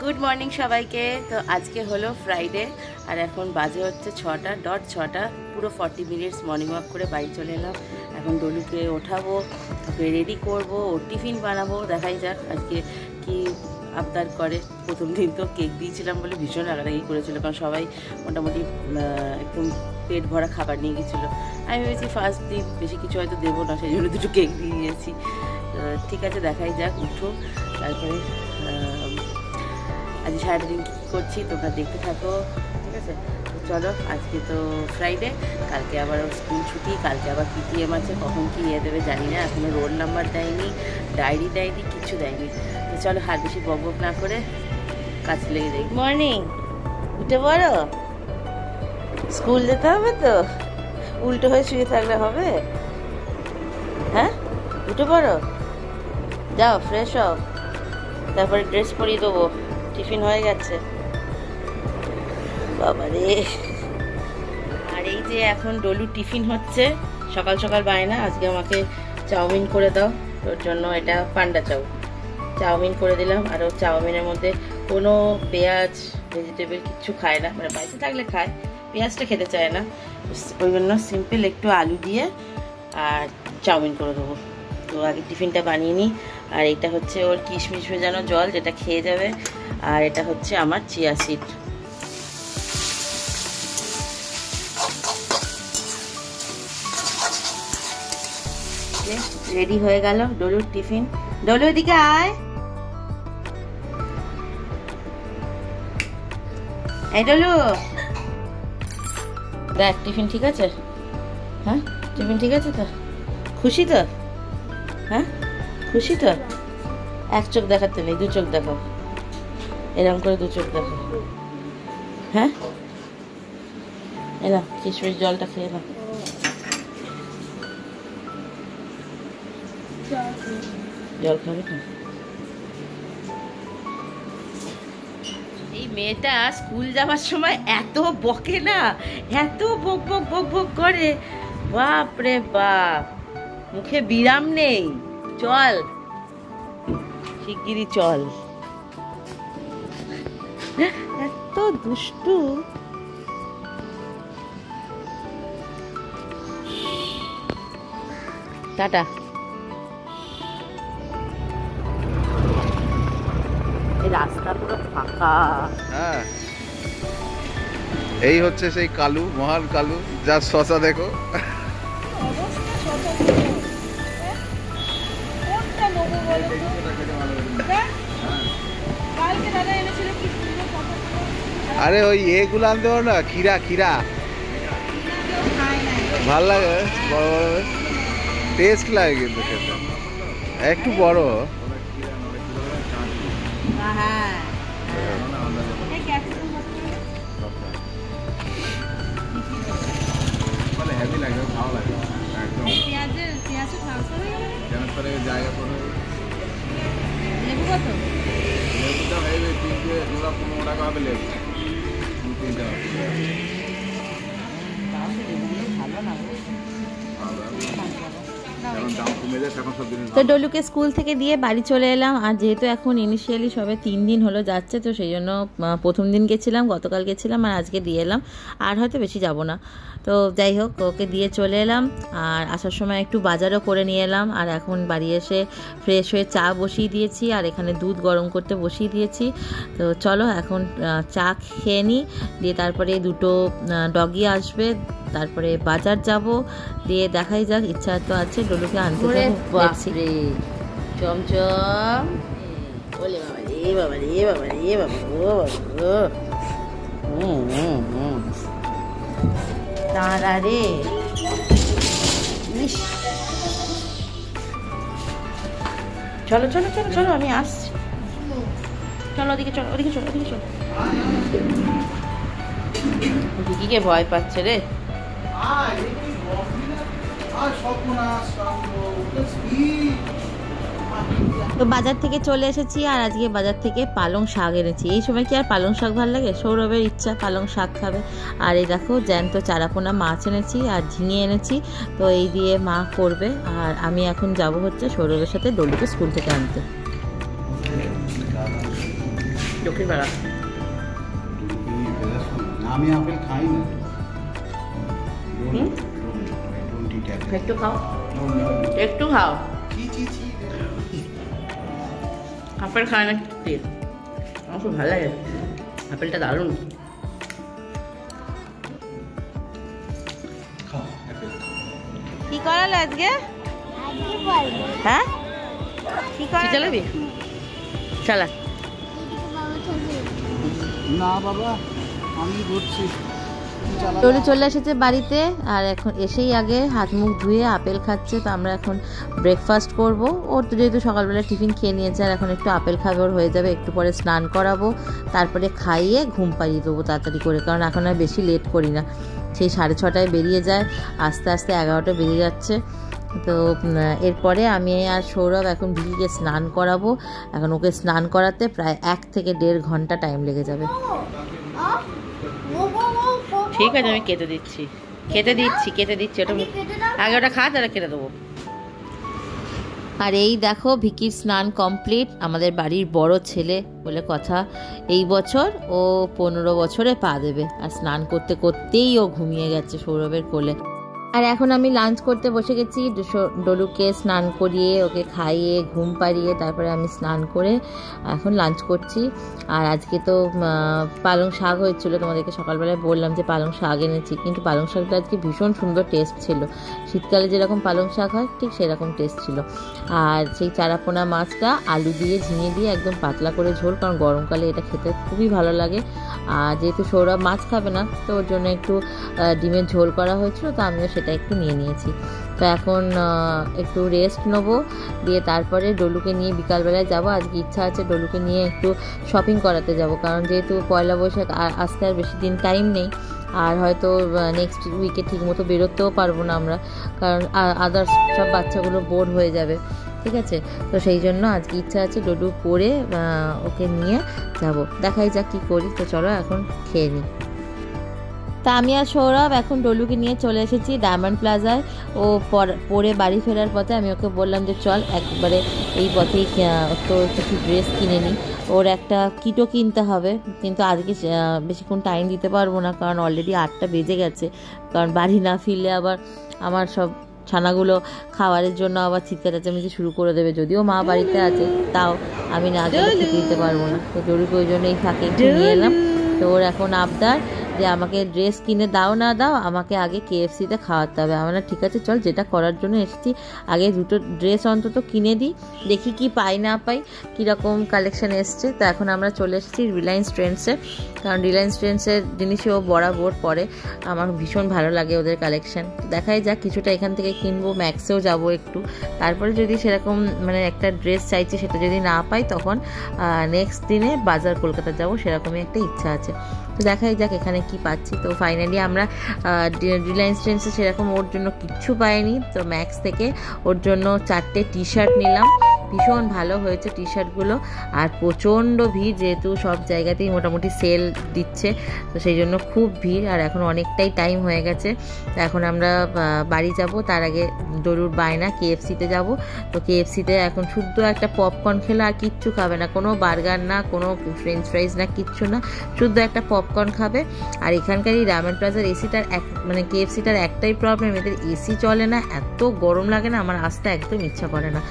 Good morning সবাইকে। তো আজকে হলো ফ্রাইডে আর এখন বাজে হচ্ছে 6টা পুরো 40 মিনিটস মর্নিং ওয়াক করে বাড়ি চলে এলাম। এখন ডলুকে ওঠাবো, ওকে রেডি করবো, ওর টিফিন বানাবো। দেখাই যাক আজকে কি আবদার করে। প্রথম দিন তো কেক দিয়েছিলাম বলে ভীষণ রাগারাগি করেছিল, কারণ সবাই মোটামুটি একদম পেট ভরা খাবার নিয়ে গেছিলো। আমি ভেবেছি ফার্স্ট দিন বেশি কিছু হয়তো দেবো না, সেই জন্য দুটো কেক দিয়ে দিয়েছি। ঠিক আছে, দেখাই যাক, উঠো। তারপরে আজ সারাটা দিন কী করছি তোমরা দেখতে থাকো, ঠিক আছে? তো চলো, আজকে তো ফ্রাইডে, কালকে আবার স্কুল ছুটি, কালকে আবার পিটিএম আছে। কখন কী দেবে জানি না, এখনও রোল নাম্বার দেয়নি, ডায়েরি দেয়নি, কিচ্ছু দেয়নি। তো চলো হাত বেশি বক না করে কাজ লেগে যাই। মর্নিং, উঠে পড়ো, স্কুল যেতে হবে তো। উল্টো হয়ে শুয়ে থাকলে হবে? হ্যাঁ, উঠে পড়ো, যাও ফ্রেশ হও, তারপরে ড্রেস পরিয়ে দেবো। টিফিন হয়ে গেছে বাবারে। আর এই যে এখন ডলু টিফিন হচ্ছে, সকাল সকাল বায়না আজকে আমাকে চাউমিন করে দাও, তোর জন্য এটা পান্ডা চাউমিন করে দিলাম। আর ও চাউমিনের মধ্যে কোনো পেঁয়াজ ভেজিটেবল কিচ্ছু খায় না, মানে বাড়িতে থাকলে খায়, পেঁয়াজটা খেতে চায় না। ওই জন্য সিম্পল একটু আলু দিয়ে আর চাউমিন করে দেবো। তো আগে টিফিনটা বানিয়ে নিই। আর এটা হচ্ছে ওর কিশমিশ ভেজানো জল, যেটা খেয়ে যাবে। আর এটা হচ্ছে আমার চিয়া সিড। রেডি হয়ে গেল ডলুর টিফিন। ডলু এদিকে আয়, এই ডলু দেখ টিফিন ঠিক আছে? হ্যাঁ, টিফিন ঠিক আছে তো? খুশি তো? হ্যাঁ খুশি তো? এক চোখ দেখাতে নেই, দু চোখ দেখাও, এরকম করে দু চোখ দেখো। হ্যাঁ, এরা কিশমিশ জলটা খেয়ে নাও। জল খাবে না? এই মেয়েটা স্কুল যাওয়ার সময় এত বকে না, এত বক বক বক বক করে, বাপ রে বাপ, মুখে বিরাম নেই। চল শিগগিরই চল, এত দুষ্টু। টাটা। এই রাস্তা পুরো ফাঁকা। হ্যাঁ, এই হচ্ছে সেই কালু, মহান কালু, যার শশা দেখো। আরে ওই এগুলো আনতে পারো না, খিরা ভাল লাগে, বড় বড় টেস্ট লাগে কিন্তু খেতে, একটু বড়। জায়গা করে লেবু কত? লেবুটা হবে 15 টাকা হবে লেবু, 3-4 টাকা। তো ডলুকে স্কুল থেকে দিয়ে বাড়ি চলে এলাম। আর যেহেতু এখন ইনিশিয়ালি সবে 3 দিন হলো যাচ্ছে, তো সেই জন্য প্রথম দিন গেছিলাম, গতকাল গেছিলাম, আর আজকে দিয়ে এলাম। আর হয়তো বেশি যাব না। তো যাই হোক, ওকে দিয়ে চলে এলাম। আর আসার সময় একটু বাজারও করে নিয়ে এলাম। আর এখন বাড়ি এসে ফ্রেশ হয়ে চা বসিয়ে দিয়েছি, আর এখানে দুধ গরম করতে বসিয়ে দিয়েছি। তো চলো এখন চা খেয়ে নিই, দিয়ে তারপরে দুটো ডগি আসবে, তারপরে বাজার যাব, দিয়ে দেখাই যাক। ইচ্ছা তো আছে ডলুকে আনতে যাবো। চমচম, ওলে বাবা রে বাবা রে বাবা রে বাবা, ও বাবা, দাঁড়া রে। চলো চলো চলো চলো, আমি আসছি। চলো ওদিকে চলো, ওদিকে চলো, ওদিকে চলো। দিদিকে ভয় পাচ্ছে রে। তো বাজার থেকে চলে এসেছি, আর আজকে বাজার থেকে পালং শাক এনেছি। এই সময় কি আর পালং শাক ভালো লাগে? সৌরভের ইচ্ছা পালং শাক খাবে। আর এই দেখো জ্যান্ত চারাপোনা মাছ এনেছি, আর ঝিঙে এনেছি। তো এই দিয়ে মা করবে। আর আমি এখন যাব হচ্ছে সৌরভের সাথে ডলুকে স্কুল থেকে আনতে। লক্ষ্মীর বেলা। আমি আপেল খাই না। একটু খাও, একটু খাও। আপেল খায় না কি? আমার খুব ভালো লাগে, আপেলটা দারুণ। কি করালো আজকে? হ্যাঁ, কি চালাবি? চালা। না বাবা, আমি ঘুরছি। ডলু চলে এসেছে বাড়িতে, আর এখন এসেই আগে হাত মুখ ধুয়ে আপেল খাচ্ছে। তো আমরা এখন ব্রেকফাস্ট করব। ওর তো যেহেতু সকালবেলা টিফিন খেয়ে নিয়েছে, আর এখন একটু আপেল খাবে, ওর হয়ে যাবে। একটু পরে স্নান করাবো, তারপরে খাইয়ে ঘুম পাড়িয়ে দেবো তাড়াতাড়ি করে, কারণ এখন আর বেশি লেট করি না। সেই 6:30টায় বেরিয়ে যায়, আস্তে আস্তে 11টা বেরিয়ে যাচ্ছে। তো এরপরে আমি আর সৌরভ এখন ভিকিকে স্নান করাবো। এখন ওকে স্নান করাতে প্রায় 1 থেকে 1.5 ঘন্টা টাইম লেগে যাবে। ঠিক আছে, আমি কেটে দিচ্ছি, ওটা আগে ওটা খা, তাহলে কেটে দেবো। আর এই দেখো ভিকির স্নান কমপ্লিট। আমাদের বাড়ির বড় ছেলে বলে কথা, এই বছর ও 15 বছরে পা দেবে, আর স্নান করতে করতেই ও ঘুমিয়ে গেছে সৌরভের কোলে। আর এখন আমি লাঞ্চ করতে বসে গেছি। ডলুকে স্নান করিয়ে ওকে খাইয়ে ঘুম পাড়িয়ে তারপরে আমি স্নান করে এখন লাঞ্চ করছি। আর আজকে তো পালং শাক হয়েছিল, তোমাদেরকে সকালবেলায় বললাম যে পালং শাক এনেছি, কিন্তু পালং শাকটা আজকে ভীষণ সুন্দর টেস্ট ছিল। শীতকালে যেরকম পালং শাক হয় ঠিক সেরকম টেস্ট ছিল। আর সেই চারাপোনা মাছটা আলু দিয়ে ঝিঙে দিয়ে একদম পাতলা করে ঝোল, কারণ গরমকালে এটা খেতে খুবই ভালো লাগে। আর যেহেতু সৌরভ মাছ খাবে না, তো ওর জন্য একটু ডিমের ঝোল করা হয়েছিল, তো আমিও সেটা একটু নিয়ে নিয়েছি। তো এখন একটু রেস্ট নেবো, দিয়ে তারপরে ডলুকে নিয়ে বিকালবেলায় যাব। আজকে ইচ্ছা আছে ডলুকে নিয়ে একটু শপিং করাতে যাব, কারণ যেহেতু পয়লা বৈশাখ আসতে আর বেশি দিন টাইম নেই। আর হয়তো নেক্সট উইকে ঠিক মতো বেরোতেও পারবো না আমরা, কারণ আদার্স সব বাচ্চাগুলো বোর হয়ে যাবে। ঠিক আছে, তো সেই জন্য আজকে ইচ্ছা আছে ডলু করে ওকে নিয়ে যাব। দেখাই যাক কী করি। তো চলো এখন খেয়ে নিই। তা আমি আর সৌরভ এখন ডলুকে নিয়ে চলে এসেছি ডায়মন্ড প্লাজায়। ও পরে বাড়ি ফেরার পথে আমি ওকে বললাম যে চল একবারে এই পথেই তো কিছু ড্রেস কিনে নিই। ওর একটা কিটও কিনতে হবে, কিন্তু আজকে বেশিক্ষণ টাইম দিতে পারবো না, কারণ অলরেডি 8টা বেজে গেছে। কারণ বাড়ি না ফিরলে আবার আমার সব ছানাগুলো খাবারের জন্য আবার চিৎকার চেঁচামেচি শুরু করে দেবে। যদিও মা বাড়িতে আছে, তাও আমি না গেলে খেতে দিতে পারবো না। তো ডলুকে ওই জন্য এই ফাঁকে একটু নিয়ে এলাম। তো ওর এখন আবদার যে আমাকে ড্রেস কিনে দাও না দাও, আমাকে আগে KFC-তে খাওয়াতে হবে। আমরা ঠিক আছে চল, যেটা করার জন্য এসেছি আগে 2টো ড্রেস অন্তত কিনে দিই, দেখি কি পাই না পাই, কীরকম কালেকশান এসছে। তো এখন আমরা চলে এসেছি রিলায়েন্স ট্রেন্ডসে, কারণ রিলায়েন্স ট্রেন্ডসের জিনিসই ও বরাবর পরে, আমার ভীষণ ভালো লাগে ওদের কালেকশান। দেখাই যাক, কিছুটা এখান থেকে কিনবো, ম্যাক্সেও যাবো একটু। তারপরে যদি সেরকম মানে একটা ড্রেস চাইছি, সেটা যদি না পাই তখন নেক্সট দিনে বাজার কলকাতা যাবো, সেরকমই একটা ইচ্ছা আছে। তো দেখাই যাক এখানে কি পাচ্ছি। তো ফাইনালি আমরা রিলায়েন্স ট্রেন্ডসে সেরকম ওর জন্য কিচ্ছু পাইনি, তো ম্যাক্স থেকে ওর জন্য 4টে টি-শার্ট নিলাম। ভীষণ ভালো হয়েছে টি-শার্টগুলো, আর প্রচণ্ড ভিড়, যেহেতু সব জায়গাতেই মোটামুটি সেল দিচ্ছে, তো সেই জন্য খুব ভিড়। আর এখন অনেকটাই টাইম হয়ে গেছে। তো এখন আমরা বাড়ি যাব, তার আগে ডলুর বায়না KFC-তে যাব। তো KFC-তে এখন শুদ্ধ একটা পপকর্ন খেলে আর কিচ্ছু খাবে না, কোনো বার্গার না, কোনো ফ্রেঞ্চ ফ্রাইজ না, কিচ্ছু না, শুদ্ধ একটা পপকর্ন খাবে। আর এখানকার এই ডায়মন্ড প্লাজার এসিটার মানে KFC-টার একটাই প্রবলেম, এদের এসি চলে না, এত গরম লাগে না, আমার আসতে একদম ইচ্ছা করে না।